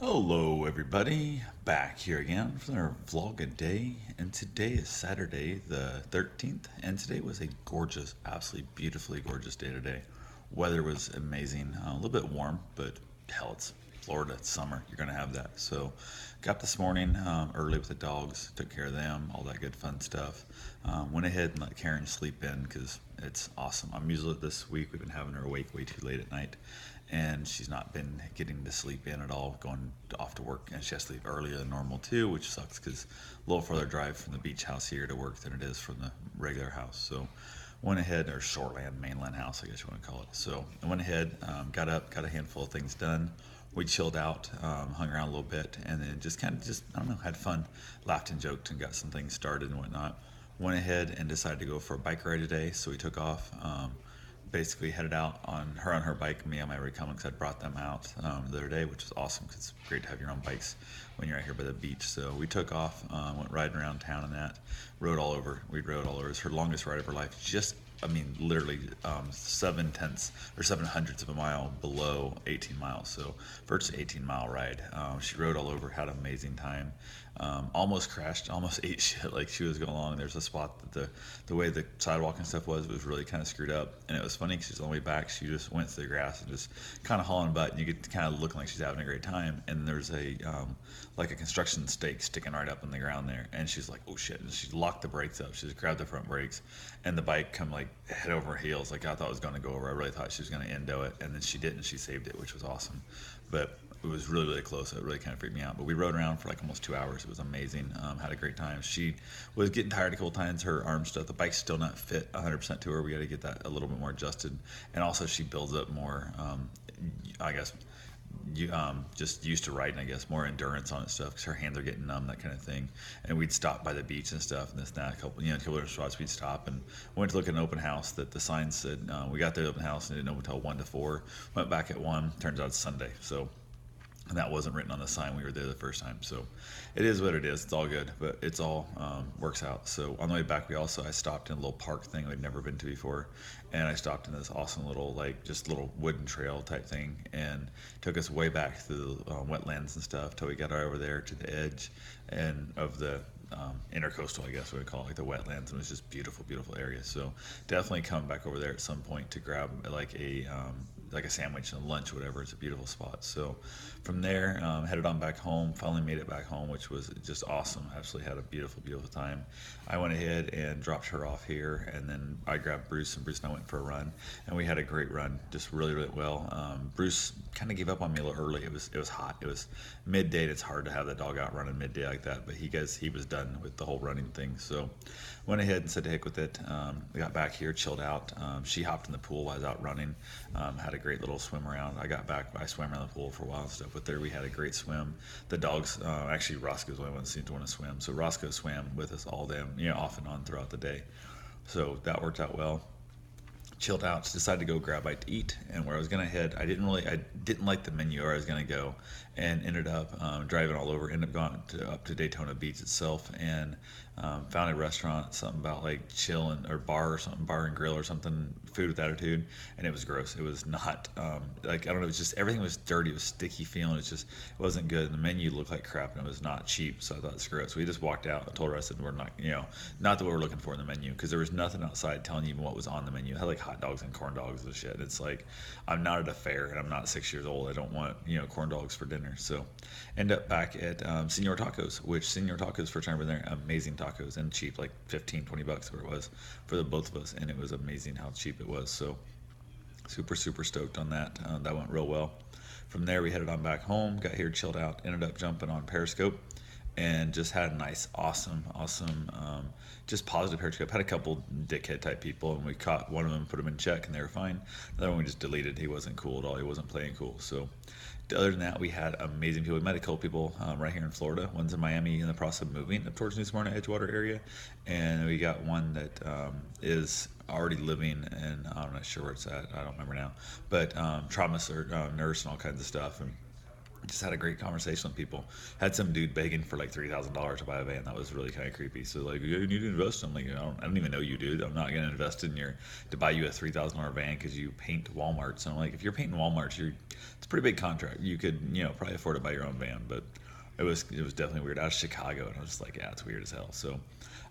Hello, everybody. Back here again for our vlog a day. And today is Saturday, the 13th. And today was a gorgeous, absolutely beautifully gorgeous day today. Weather was amazing. A little bit warm, but hell, it's Florida. It's summer. You're going to have that. So, got up this morning early with the dogs, took care of them, all that good fun stuff. Went ahead and let Karen sleep in because it's awesome. I'm usually this week, we've been having her awake way too late at night, and she's not been getting to sleep in at all, going off to work, and she has to leave earlier than normal too, which sucks because a little further drive from the beach house here to work than it is from the regular house. So went ahead, or shoreland, mainland house, I guess you want to call it. So I went ahead, got up, got a handful of things done. We chilled out, hung around a little bit, and then just kind of I don't know, had fun, laughed and joked, and got some things started and whatnot. Went ahead and decided to go for a bike ride today, so we took off. Basically headed out on her bike, me on my Recomix. I brought them out the other day, which was awesome because it's great to have your own bikes when you're out here by the beach. So we took off, went riding around town and that, rode all over. We rode all over. It's her longest ride of her life. Just, I mean, literally 7/10 or 7/100 of a mile below 18 miles. So first 18-mile ride. She rode all over, had an amazing time. Almost crashed, almost ate shit like she was going along. There's a spot that the way the sidewalk and stuff was really kind of screwed up, and it was funny because she's on the way back. She just went through the grass and just kind of hauling butt, and you get kind of looking like she's having a great time. And there's a like a construction stake sticking right up in the ground there, and she's like, "Oh shit!" And she locked the brakes up. She just grabbed the front brakes, and the bike come like head over heels. Like I thought it was going to go over. I really thought she was going to endo it, and then she didn't. She saved it, which was awesome. But it was really, really close. It really kind of freaked me out. But we rode around for like almost 2 hours. It was amazing. Had a great time. She was getting tired a couple times. Her arm stuff, the bike's still not fit 100% to her. We got to get that a little bit more adjusted. And also, she builds up more, I guess, just used to riding, I guess, more endurance on it stuff because her hands are getting numb, that kind of thing. And we'd stop by the beach and stuff, and this and that. A couple of spots we'd stop and went to look at an open house that the sign said we got there, the open house, and it didn't open until 1 to 4. Went back at 1. Turns out it's Sunday, so and that wasn't written on the sign. We were there the first time, so it is what it is. It's all good, but it's all works out. So on the way back, I stopped in a little park thing we'd never been to before, and I stopped in this awesome little just little wooden trail type thing, and took us way back through the wetlands and stuff till we got right over there to the edge and of the intercoastal, I guess we would call it, like the wetlands. And it was just beautiful, beautiful area. So definitely come back over there at some point to grab like a sandwich and lunch, whatever. It's a beautiful spot. So from there, headed on back home. Finally made it back home, which was just awesome. Absolutely had a beautiful, beautiful time. I went ahead and dropped her off here, and then I grabbed Bruce, and Bruce and I went for a run, and we had a great run, just really, really well. Bruce kind of gave up on me a little early. It was hot. It was midday, and it's hard to have the dog out running midday like that. But he was done with the whole running thing, so went ahead and said to heck with it. We got back here, chilled out. She hopped in the pool while I was out running. Had a great little swim around. I got back, I swam around the pool for a while and stuff. But there we had a great swim. The dogs, actually Roscoe's the only one that seemed to want to swim. So Roscoe swam with us all day, off and on throughout the day. So that worked out well. Chilled out, decided to go grab a bite to eat, and where I was gonna head, I didn't like the menu where I was gonna go, and ended up driving all over. Ended up going up to Daytona Beach itself, and found a restaurant, something about like chill and or bar or something, bar and grill or something, food with attitude, and it was gross. It was not like, I don't know, it was just everything was dirty. It was sticky feeling. It wasn't good. And the menu looked like crap, and it was not cheap. So I thought, screw it. So we just walked out. I told her, I said, we're not, not that what we're looking for in the menu, because there was nothing outside telling you even what was on the menu. It had like hot dogs and corn dogs and shit. It's like, I'm not at a fair, and I'm not 6 years old. I don't want corn dogs for dinner. So end up back at Senor Tacos, which Senor Tacos, first time over there, amazing tacos, and cheap, like 15-20 bucks where it was for the both of us, and it was amazing how cheap it was. So super, super stoked on that. That went real well. From there we headed on back home, got here, chilled out, ended up jumping on Periscope, and just had a nice, awesome, just positive Periscope. Had a couple dickhead type people, and we caught one of them, put him in check, and they were fine. The other one we just deleted. He wasn't cool at all. He wasn't playing cool. So other than that, we had amazing people. We met a couple people right here in Florida. One's in Miami, in the process of moving up towards New Smyrna, Edgewater area, and we got one that is already living in, I'm not sure where it's at, I don't remember now, but trauma nurse and all kinds of stuff. And Just had a great conversation with people. Had some dude begging for like $3,000 to buy a van. That was really kind of creepy. So like, you need to invest. I'm like, I don't even know you, dude. I'm not gonna invest in your to buy you a $3,000 van because you paint Walmarts. And I'm like, if you're painting Walmarts, it's a pretty big contract. You could probably afford to buy your own van, but it was definitely weird. I was Chicago, and I was just like, yeah, it's weird as hell. So,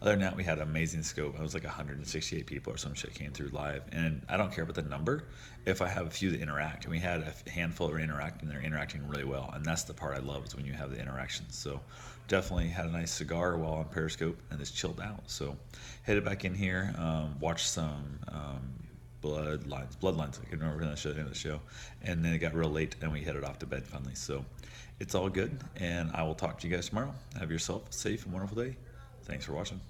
other than that, we had an amazing scope. I was like 168 people or some shit came through live, and I don't care about the number if I have a few that interact. And we had a handful that are interacting. They're interacting really well, and that's the part I love is when you have the interactions. So, definitely had a nice cigar while on Periscope and just chilled out. So, headed back in here, watched some. Bloodlines. I can remember the end of the show, and then it got real late, and we headed off to bed finally. So it's all good, and I will talk to you guys tomorrow. Have yourself a safe and wonderful day. Thanks for watching.